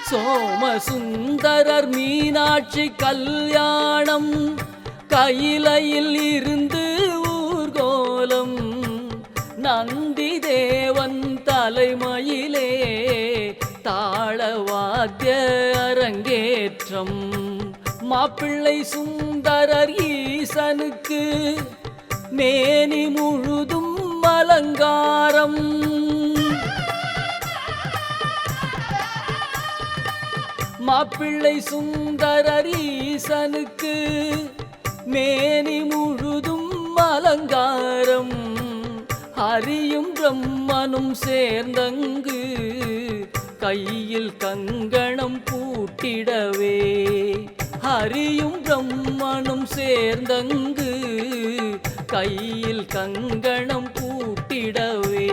சோமசுந்தரர் மீனாட்சி கல்யாணம் கையிலையில் இருந்து ஊர்கோலம் நந்தி தேவன் தலைமையிலே தாளவாத்திய அரங்கேற்றம் மாப்பிள்ளை சுந்தரர் ஈசனுக்கு மேனி முழுதும் அலங்காரம் மாப்பிள்ளை சுந்தரர் ஈசனுக்கு மேனி முழுதும் அலங்காரம் ஹரியும் பிரம்மனும் சேர்ந்தங்கு கையில் கங்கணம் பூட்டிடவே ஹரியும் பிரம்மனும் சேர்ந்தங்கு கையில் கங்கணம் பூட்டிடவே